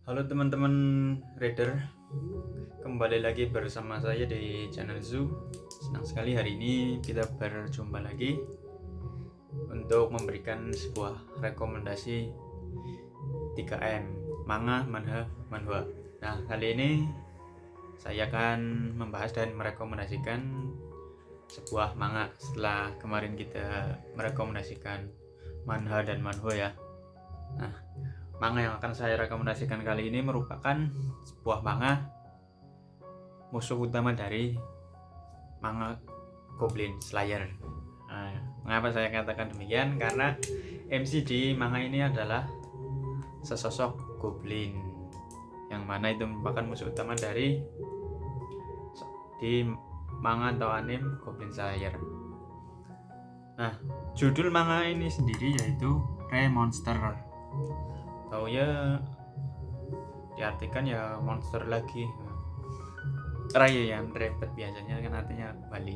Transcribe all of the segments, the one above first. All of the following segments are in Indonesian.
Halo teman-teman reader, kembali lagi bersama saya di channel Zoo. Senang sekali hari ini kita berjumpa lagi untuk memberikan sebuah rekomendasi 3M manga, manhwa, manhwa. Nah, kali ini saya akan membahas dan merekomendasikan sebuah manga setelah kemarin kita merekomendasikan manhwa dan manhwa ya. Nah, manga yang akan saya rekomendasikan kali ini merupakan sebuah manga musuh utama dari manga Goblin Slayer. Nah, mengapa saya katakan demikian? Karena MC di manga ini adalah sesosok goblin, yang mana itu merupakan musuh utama dari di manga atau anime Goblin Slayer. Nah, judul manga ini sendiri yaitu Re-Monster, atau ya diartikan ya monster lagi. Raya yang repet biasanya kan artinya kembali.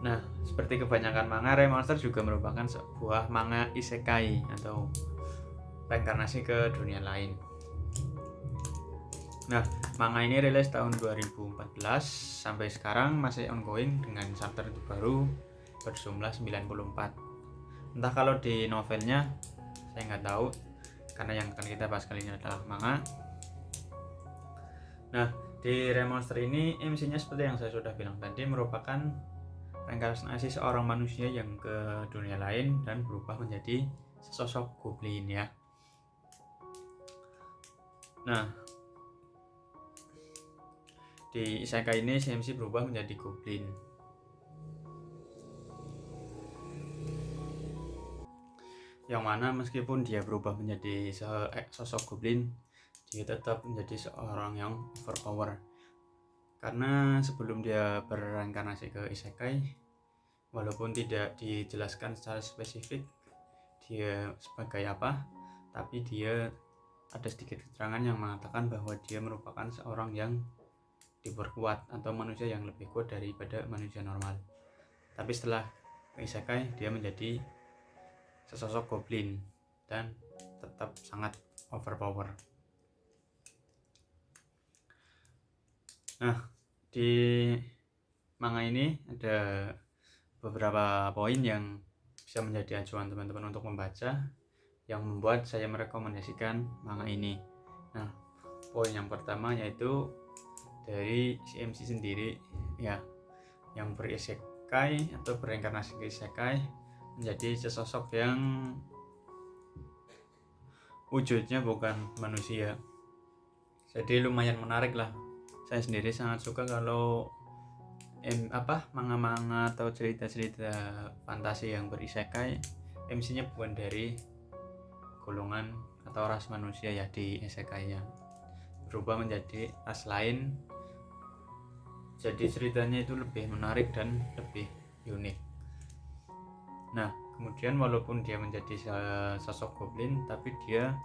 Nah, seperti kebanyakan manga, Re-Monster juga merupakan sebuah manga isekai atau reinkarnasi ke dunia lain. Nah, manga ini rilis tahun 2014 sampai sekarang masih ongoing dengan chapter terbaru berjumlah 94. Entah kalau di novelnya saya nggak tahu, karena yang akan kita bahas kali ini adalah manga. Nah, di Re-Monster ini MC-nya seperti yang saya sudah bilang tadi merupakan reinkarnasi seorang manusia yang ke dunia lain dan berubah menjadi sesosok goblin ya. Nah, di isekai ini si MC berubah menjadi goblin. Yang mana meskipun dia berubah menjadi sosok goblin, dia tetap menjadi seorang yang overpower. Karena sebelum dia bereinkarnasi ke isekai, walaupun tidak dijelaskan secara spesifik dia sebagai apa, tapi dia ada sedikit keterangan yang mengatakan bahwa dia merupakan seorang yang diperkuat atau manusia yang lebih kuat daripada manusia normal. Tapi setelah isekai dia menjadi sesosok goblin dan tetap sangat overpower. Nah, di manga ini ada beberapa poin yang bisa menjadi acuan teman-teman untuk membaca, yang membuat saya merekomendasikan manga ini. Nah, poin yang pertama yaitu dari si MC sendiri ya, yang berisekai atau bereinkarnasi ke isekai menjadi sesosok yang wujudnya bukan manusia. Jadi lumayan menarik lah. Saya sendiri sangat suka kalau manga-manga atau cerita-cerita fantasi yang berisekai, MC-nya bukan dari golongan atau ras manusia ya, di isekainya berubah menjadi ras lain. Jadi ceritanya itu lebih menarik dan lebih unik. Nah, kemudian walaupun dia menjadi sosok goblin, tapi dia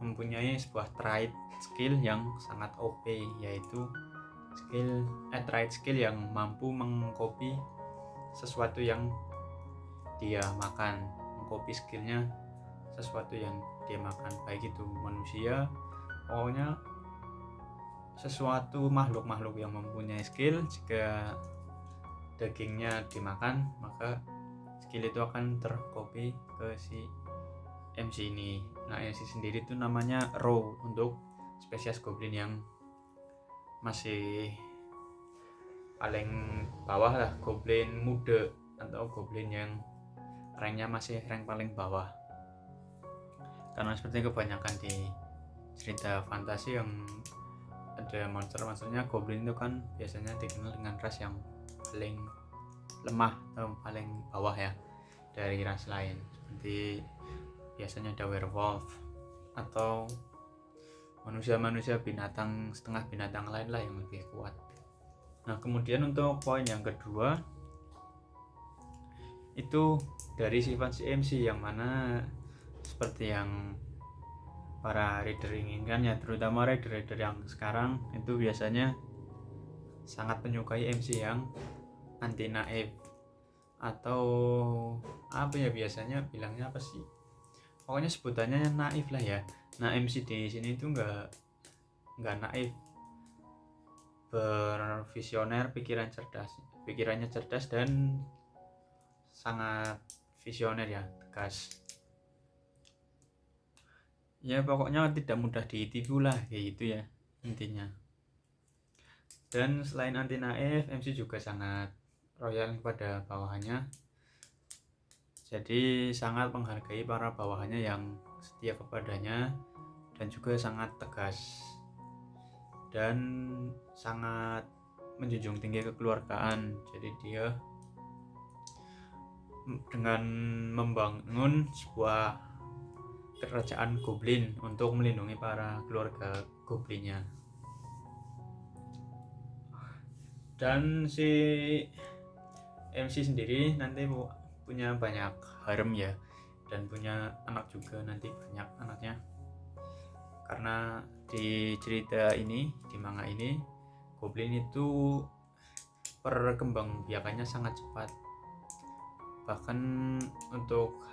mempunyai sebuah trait skill yang sangat OP, yaitu trait skill yang mampu mengcopy sesuatu yang dia makan, mengcopy skillnya sesuatu yang dia makan, baik itu manusia, pokoknya sesuatu makhluk yang mempunyai skill. Jika dagingnya dimakan, maka skill itu akan tercopy ke si MC ini. Nah, MC sendiri itu namanya Raw untuk spesies goblin yang masih paling bawah lah, goblin muda atau goblin yang ranknya masih rank paling bawah. Karena seperti kebanyakan di cerita fantasi yang ada monster-monsternya, goblin itu kan biasanya dikenal dengan ras yang paling lemah atau paling bawah ya dari ras lain, seperti biasanya ada werewolf atau manusia binatang, setengah binatang lain lah yang lebih kuat. Nah, kemudian untuk poin yang kedua itu dari sifat si MC, yang mana seperti yang para reader inginkan ya, terutama reader yang sekarang itu biasanya sangat menyukai MC yang anti naif, atau apa ya, biasanya bilangnya apa sih, pokoknya sebutannya naif lah ya. Nah MC di sini itu nggak naif, bervisioner, pikirannya cerdas dan sangat visioner ya, tegas. Ya pokoknya tidak mudah ditipu lah kayak gitu ya intinya. Dan selain anti naif, MC juga sangat royal kepada bawahannya. Jadi sangat menghargai para bawahannya yang setia kepadanya dan juga sangat tegas dan sangat menjunjung tinggi kekeluargaan. Jadi dia dengan membangun sebuah kerajaan goblin untuk melindungi para keluarga goblinnya. Dan si MC sendiri nanti punya banyak harem ya, dan punya anak juga, nanti banyak anaknya. Karena di cerita ini, di manga ini, goblin itu perkembangbiakannya sangat cepat. Bahkan untuk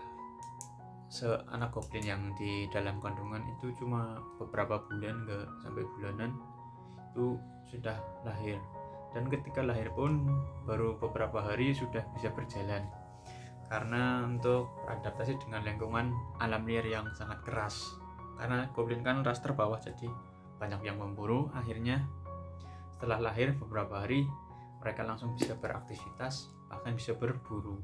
seanak goblin yang di dalam kandungan itu cuma beberapa bulan, nggak sampai bulanan, itu sudah lahir. Dan ketika lahir pun baru beberapa hari sudah bisa berjalan, karena untuk adaptasi dengan lingkungan alam liar yang sangat keras. Karena goblin kan ras terbawah, jadi banyak yang memburu. Akhirnya setelah lahir beberapa hari mereka langsung bisa beraktivitas, bahkan bisa berburu.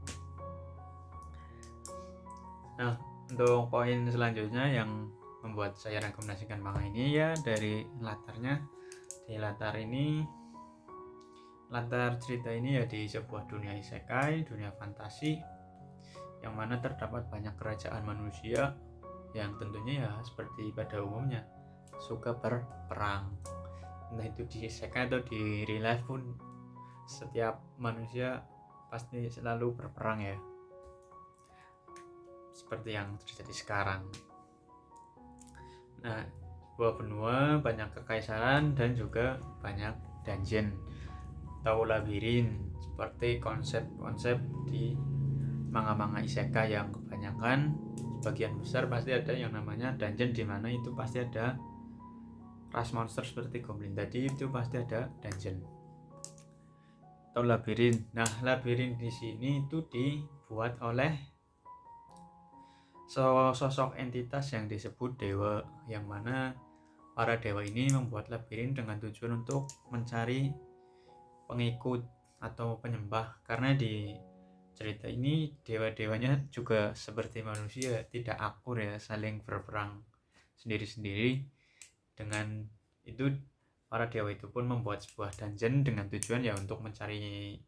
Nah, untuk poin selanjutnya yang membuat saya rekomendasikan manga ini ya dari latarnya. Di latar cerita ini ya di sebuah dunia isekai, dunia fantasi, yang mana terdapat banyak kerajaan manusia yang tentunya ya seperti pada umumnya suka berperang. Entah itu di isekai atau di real life pun, setiap manusia pasti selalu berperang ya, seperti yang terjadi sekarang. Nah, sebuah benua, banyak kekaisaran dan juga banyak dungeon atau labirin, seperti konsep-konsep di manga-manga isekai yang kebanyakan sebagian besar pasti ada yang namanya dungeon, di mana itu pasti ada ras monster seperti goblin tadi, itu pasti ada dungeon atau labirin. Nah, labirin di sini itu dibuat oleh sosok entitas yang disebut dewa, yang mana para dewa ini membuat labirin dengan tujuan untuk mencari pengikut atau penyembah. Karena di cerita ini dewa-dewanya juga seperti manusia, tidak akur ya, saling berperang sendiri-sendiri. Dengan itu para dewa itu pun membuat sebuah dungeon dengan tujuan ya untuk mencari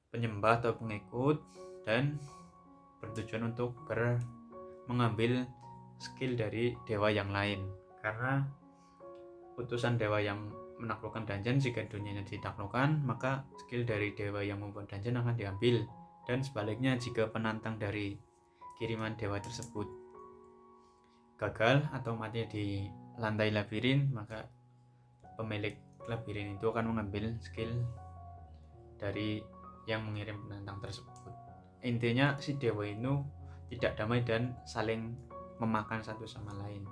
penyembah atau pengikut, dan bertujuan untuk mengambil skill dari dewa yang lain. Karena utusan dewa yang menaklukkan dungeon, jika dunianya ditaklukkan, maka skill dari dewa yang membuat dungeon akan diambil. Dan sebaliknya, jika penantang dari kiriman dewa tersebut gagal atau mati di lantai labirin, maka pemilik labirin itu akan mengambil skill dari yang mengirim penantang tersebut. Intinya si dewa itu tidak damai dan saling memakan satu sama lain,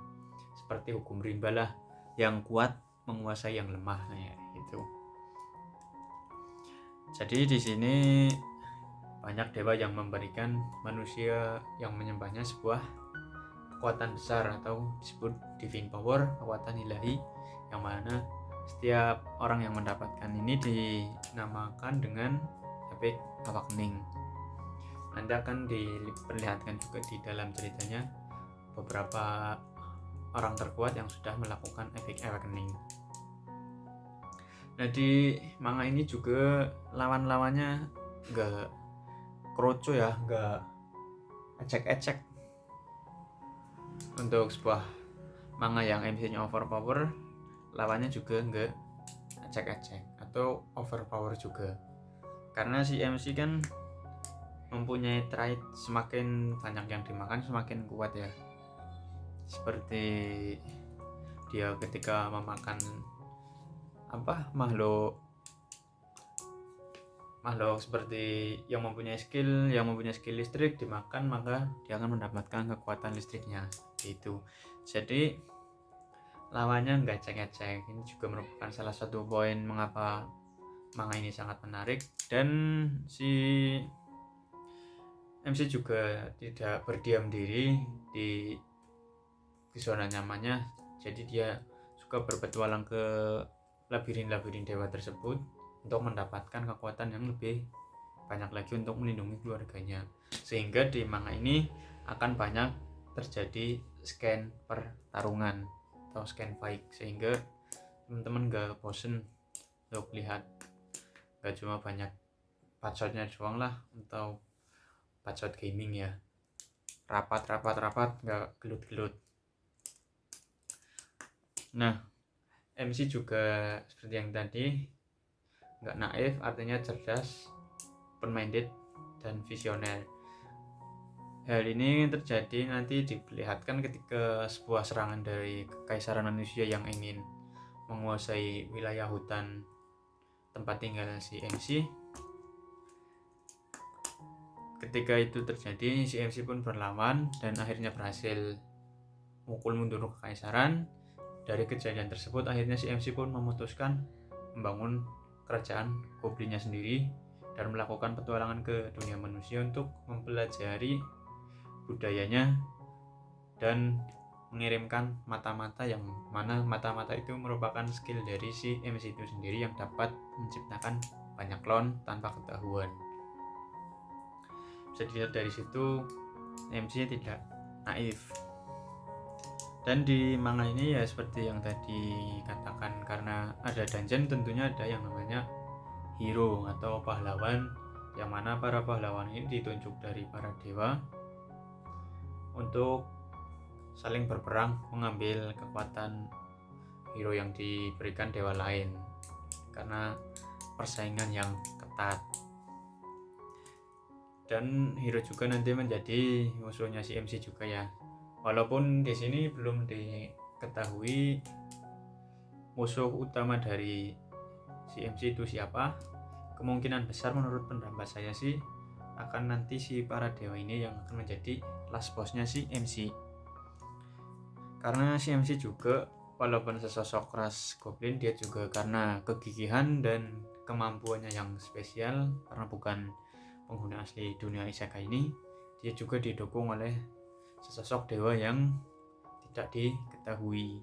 seperti hukum rimba lah, yang kuat menguasai yang lemah, ya gitu. Jadi di sini banyak dewa yang memberikan manusia yang menyembahnya sebuah kekuatan besar atau disebut divine power, kekuatan ilahi, yang mana setiap orang yang mendapatkan ini dinamakan dengan efek awakening. Nanti akan diperlihatkan juga di dalam ceritanya beberapa orang terkuat yang sudah melakukan efek awakening. Nah, di manga ini juga lawan-lawannya nggak kroco ya, nggak ecek-ecek. Untuk sebuah manga yang MC-nya overpower, lawannya juga nggak ecek-ecek atau overpower juga. Karena si MC kan mempunyai trait semakin banyak yang dimakan semakin kuat ya. Seperti dia ketika memakan makhluk makhluk seperti yang mempunyai skill listrik dimakan, maka dia akan mendapatkan kekuatan listriknya gitu. Jadi lawannya nggak cek-cek. Ini juga merupakan salah satu poin mengapa manga ini sangat menarik. Dan si MC juga tidak berdiam diri di zona nyamannya, jadi dia suka berpetualang ke labirin-labirin dewa tersebut untuk mendapatkan kekuatan yang lebih banyak lagi untuk melindungi keluarganya. Sehingga di manga ini akan banyak terjadi scan pertarungan atau scan fight, sehingga teman-teman gak bosen untuk lihat. Gak cuma banyak bacotnya doang lah, atau bacot gaming ya, rapat gak gelut-gelut. Nah, MC juga seperti yang tadi, nggak naif, artinya cerdas, open-minded, dan visioner. Hal ini terjadi nanti diperlihatkan ketika sebuah serangan dari Kekaisaran manusia yang ingin menguasai wilayah hutan tempat tinggal si MC. Ketika itu terjadi, si MC pun berlawan dan akhirnya berhasil memukul mundur Kekaisaran. Dari kejadian tersebut, akhirnya si MC pun memutuskan membangun kerajaan goblinnya sendiri dan melakukan petualangan ke dunia manusia untuk mempelajari budayanya dan mengirimkan mata-mata, yang mana mata-mata itu merupakan skill dari si MC itu sendiri yang dapat menciptakan banyak clone tanpa ketahuan. Bisa dilihat dari situ MC tidak naif. Dan di manga ini ya seperti yang tadi katakan, karena ada dungeon, tentunya ada yang namanya hero atau pahlawan, yang mana para pahlawan ini ditunjuk dari para dewa untuk saling berperang mengambil kekuatan hero yang diberikan dewa lain, karena persaingan yang ketat. Dan hero juga nanti menjadi musuhnya si MC juga ya. Walaupun di sini belum diketahui musuh utama dari si MC itu siapa, kemungkinan besar menurut pendapat saya sih akan nanti si para dewa ini yang akan menjadi last bossnya si MC. Karena si MC juga walaupun sesosok ras goblin, dia juga karena kegigihan dan kemampuannya yang spesial, karena bukan pengguna asli dunia isekai ini, dia juga didukung oleh sesosok dewa yang tidak diketahui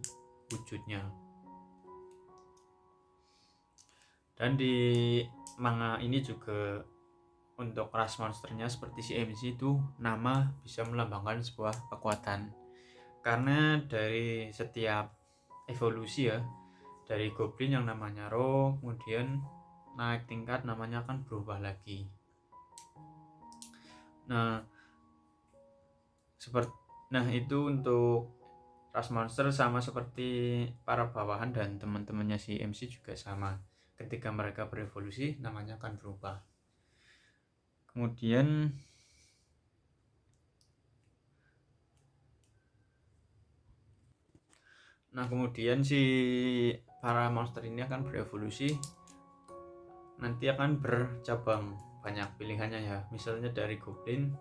wujudnya. Dan di manga ini juga untuk ras monsternya seperti si MC itu, nama bisa melambangkan sebuah kekuatan. Karena dari setiap evolusi ya, dari goblin yang namanya roh, kemudian naik tingkat namanya akan berubah lagi. Nah itu untuk ras monster, sama seperti para bawahan dan teman-temannya si MC juga sama. Ketika mereka berevolusi, namanya akan berubah. Kemudian si para monster ini akan berevolusi, nanti akan bercabang, banyak pilihannya ya. Misalnya dari goblin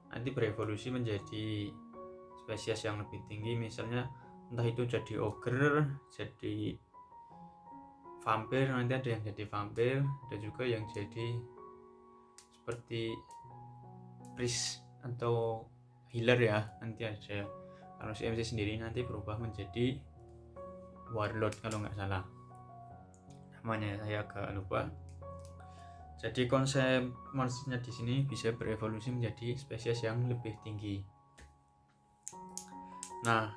nanti berevolusi menjadi spesies yang lebih tinggi, misalnya entah itu jadi ogre, jadi vampir, nanti ada yang jadi vampir, ada juga yang jadi seperti priest atau healer ya, nanti ada. Kalau si MC sendiri nanti berubah menjadi warlord kalau nggak salah namanya, saya agak lupa. Jadi konsep monsternya di sini bisa berevolusi menjadi spesies yang lebih tinggi. Nah,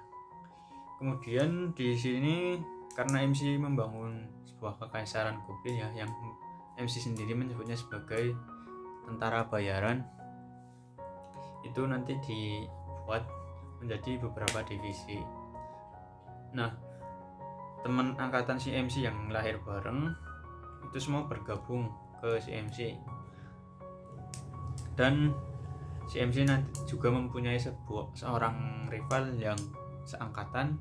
kemudian di sini karena MC membangun sebuah kekaisaran goblin ya, yang MC sendiri menyebutnya sebagai tentara bayaran, itu nanti dibuat menjadi beberapa divisi. Nah, teman angkatan si MC yang lahir bareng itu semua bergabung ke si MC, dan si MC nanti juga mempunyai seorang rival yang seangkatan,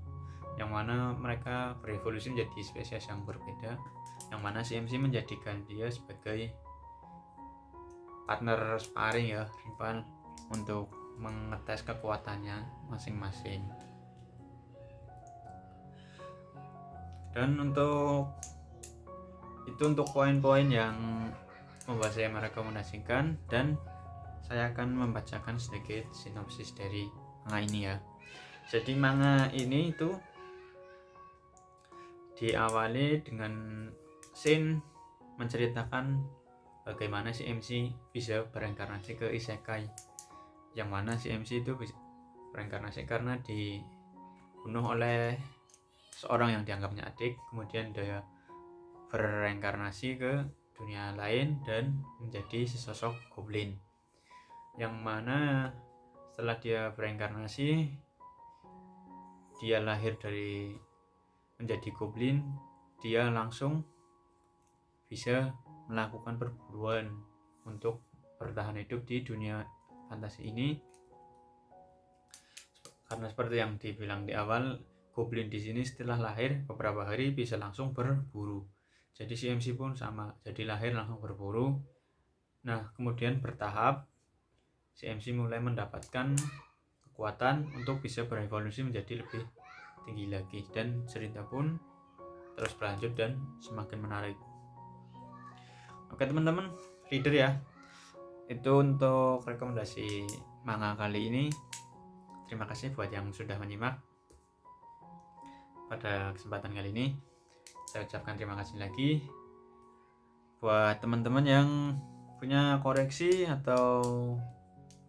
yang mana mereka berevolusi menjadi spesies yang berbeda, yang mana si MC menjadikan dia sebagai partner sparring ya, rival, untuk mengetes kekuatannya masing-masing. Dan untuk poin-poin yang membuat saya merekomendasikan, dan saya akan membacakan sedikit sinopsis dari manga ini ya. Jadi manga ini itu diawali dengan scene menceritakan bagaimana si MC bisa bereinkarnasi ke isekai, yang mana si MC itu bereinkarnasi karena dibunuh oleh seorang yang dianggapnya adik, kemudian dia bereinkarnasi ke dunia lain dan menjadi sesosok goblin, yang mana setelah dia bereinkarnasi, dia lahir dari menjadi goblin, dia langsung bisa melakukan perburuan untuk bertahan hidup di dunia fantasi ini. Karena seperti yang dibilang di awal, goblin di sini setelah lahir beberapa hari bisa langsung berburu. Jadi si MC pun sama, jadi lahir langsung berburu. Nah, kemudian bertahap si MC mulai mendapatkan kekuatan untuk bisa berevolusi menjadi lebih tinggi lagi, dan cerita pun terus berlanjut dan semakin menarik. Oke teman-teman reader ya, itu untuk rekomendasi manga kali ini. Terima kasih buat yang sudah menyimak pada kesempatan kali ini. Saya ucapkan terima kasih lagi. Buat teman-teman yang punya koreksi atau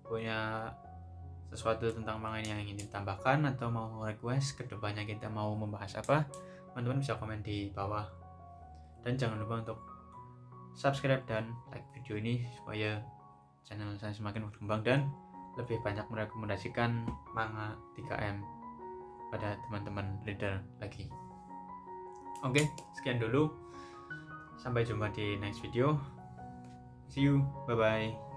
punya sesuatu tentang manga ini yang ingin ditambahkan, atau mau request kedepannya kita mau membahas apa, teman-teman bisa komen di bawah. Dan jangan lupa untuk subscribe dan like video ini supaya channel saya semakin berkembang dan lebih banyak merekomendasikan manga 3M pada teman-teman reader lagi. Oke, sekian dulu. Sampai jumpa di next video. See you. Bye bye.